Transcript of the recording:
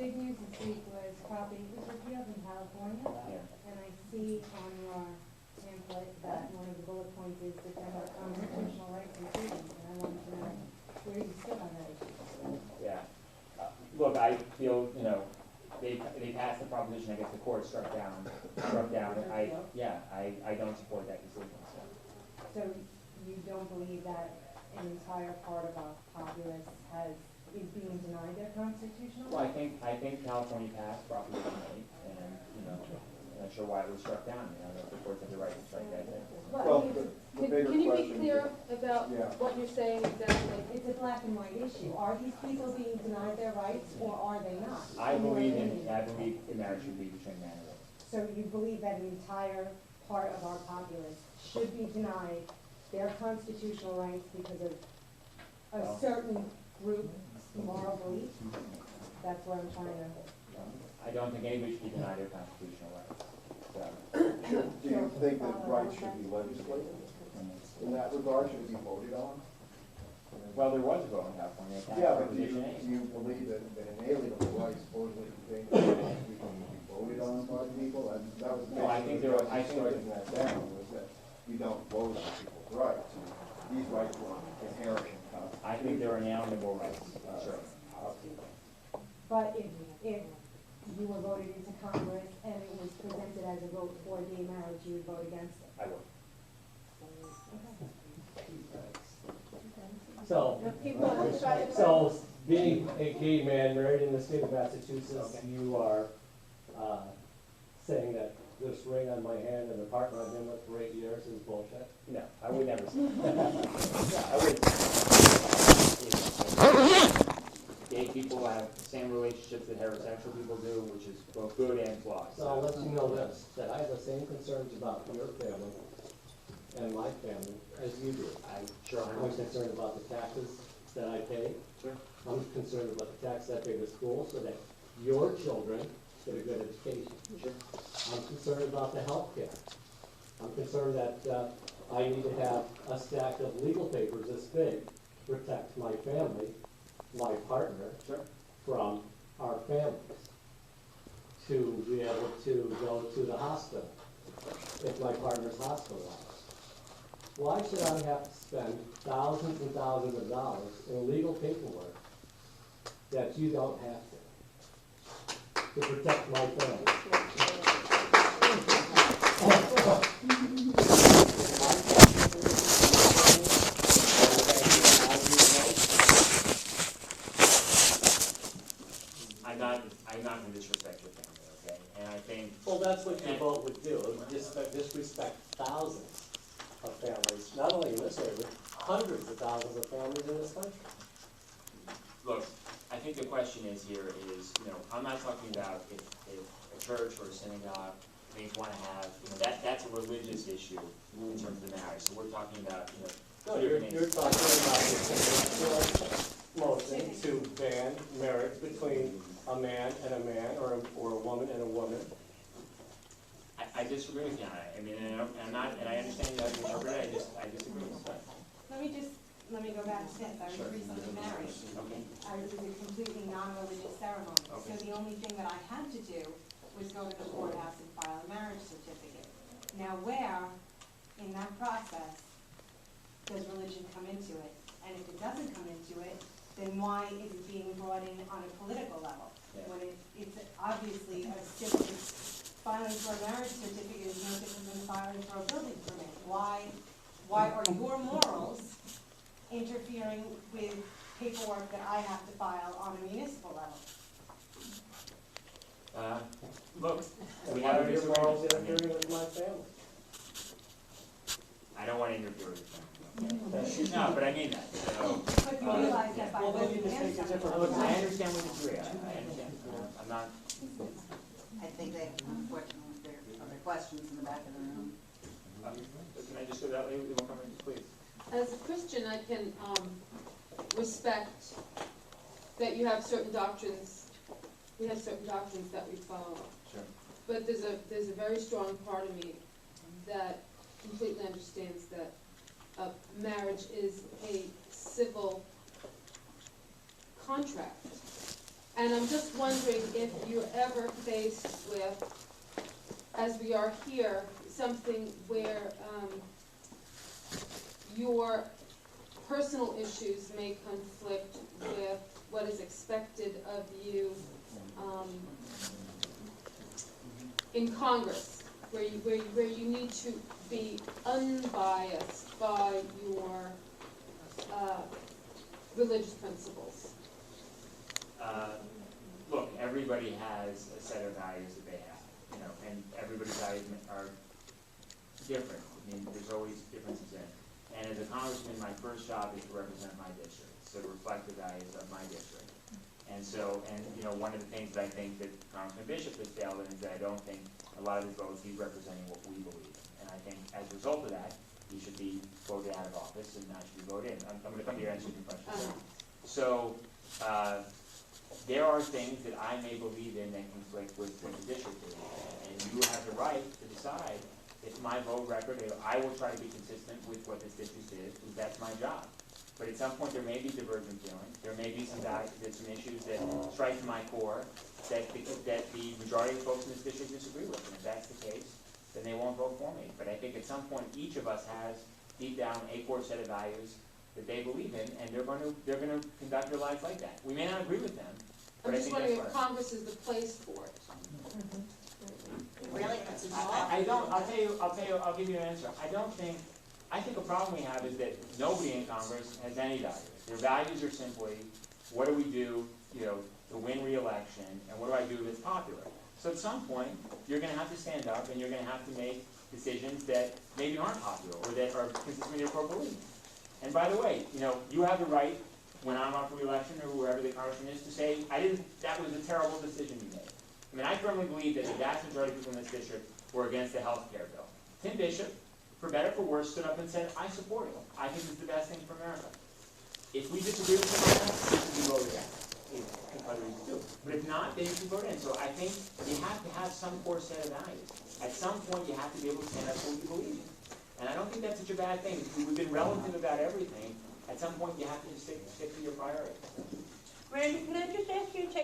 big news this week was property was repealed in California. Yeah. And I see on your pamphlet that one of the bullet points is defend our constitutional rights and freedoms, and I wanted to know where you stood on that issue. Yeah. Look, I feel, they passed the proposition, I guess the court struck down, I don't support that decision, so. So you don't believe that an entire part of our populace is being denied their constitutional Well, rights? I think California passed Proposition 8, and, I'm not sure why it was struck down, I don't know if the courts have the right to strike that down. Well, the bigger Can you be question clear is- about Yeah. what you're saying exactly? It's a black and white issue. Are these people being denied their rights, or are they not? I believe in marriage should be between man and woman. So you believe that an entire part of our populace should be denied their constitutional rights because of a Well. certain group's moral belief? That's what I'm trying to. I don't think anybody should be denied their constitutional rights, so. Do you think that rights should be legislated in that regard, should it be voted on? Well, there was a vote in California, it passed Yeah, but do Proposition 8. you believe that inalienable rights supposedly contain we can be voted on by people? And that was No, I think there was- I think there- shutting that down, was that you don't vote on people's rights. These rights were inherent in the Constitution. I think there are inalienable rights, sure. But if you were voted into Congress and it was presented as a vote for gay marriage, you would vote against it? I will. So being a gay man married in the state of Massachusetts, you are saying that this ring on my hand and the partner I've been with for 8 years is bullshit? No, I would never say that. I would. Gay people have the same relationships that heterosexual people do, which is both good and flawed. So I'll let you know this, that I have the same concerns about your family and my family as you do. I'm sure I'm concerned about the taxes that I pay. Sure. I'm concerned about the taxes I pay to school so that your children get a good education. Sure. I'm concerned about the health care. I'm concerned that I need to have a stack of legal papers this big to protect my family, my partner, Sure. from our families, to be able to go to the hospital if my partner's hospitalized. Why should I have to spend thousands and thousands of dollars in legal paperwork that you don't have to protect my family? I'm not going to disrespect your family, okay? And I think, Well, that's what your vote would do, it would disrespect thousands of families, not only in this area, but hundreds of thousands of families in this country. look, I think the question is here is, I'm not talking about if a church or a synagogue, they want to have, that's a religious issue in terms of the marriage. So we're talking about, No, you're talking about the motion to ban marriage between a man and a man, or a woman and a woman. I disagree with you on it. I mean, and I understand you have to interpret it, I disagree with that. Let me go back to this. I was Sure. recently married. Okay. It was a completely non-religious ceremony. Okay. So the only thing that I had to do was go to the courthouse and file a marriage certificate. Now where, in that process, does religion come into it? And if it doesn't come into it, then why is it being brought in on a political level? Yeah. When it's obviously filing for a marriage certificate is no different than filing for a building permit. Why are your morals interfering with paperwork that I have to file on a municipal level? Look, we Why have are a your morals disagreement. interfering with my family? I don't want to interfere with you. No, but I mean that. So, But you realize that by Well, then you voting just against take a something. different look, I understand we disagree. I understand. I'm not. I think they, unfortunately, there are other questions in the back of the room. Can I just go that way? You want to come in, please? As a Christian, I can respect that you have certain doctrines, we have certain doctrines that we follow. Sure. But there's a very strong part of me that completely understands that marriage is a civil contract And I'm just wondering if you're ever faced with, as we are here, something where your personal issues may conflict with what is expected of you in Congress, where you need to be unbiased by your religious principles. Look, everybody has a set of values that they have, and everybody's values are different. I mean, there's always differences in it. And as a congressman, my first job is to represent my district, so to reflect the values of my district. And so, one of the things that I think that Congressman Bishop has failed in is that I don't think a lot of his votes, he's representing what we believe in. And I think as a result of that, he should be voted out of office and not should be voted in. I'm going to come here and answer your question. So, there are things that I may believe in that conflict with what the district is. And you have the right to decide if my vote record, I will try to be consistent with what this district is, because that's my job. But at some point, there may be divergent feelings. There may be some issues that strike to my core that the majority of folks in this district disagree with. And if that's the case, then they won't vote for me. But I think at some point, each of us has deep down a core set of values that they believe in, and they're going to conduct their lives like that. We may not agree with them, I'm but I just think wondering that's if right. Congress is the place for it. Really? I don't, I'll give you an answer. I think a problem we have is that nobody in Congress has any values. Their values are simply, what do we do, to win re-election, and what do I do that's popular? So at some point, you're gonna have to stand up, and you're gonna have to make decisions that maybe aren't popular, or that are consistent with your core beliefs. And by the way, you have the right, when I'm up for re-election, or whoever the congressman is, to say, that was a terrible decision you made. I mean, I firmly believe that the vast majority of people in this district were against the health care bill. Tim Bishop, for better or for worse, stood up and said, I support it. I think it's the best thing for America. If we disagree with him on that, we should be voted out. Others do. But if not, then you should vote in. So I think you have to have some core set of values. At some point, you have to be able to stand up for what you believe in. And I don't think that's such a bad thing. We've been relative about everything. At some point, you have to just stick to your priorities. Randy, can I just ask you to take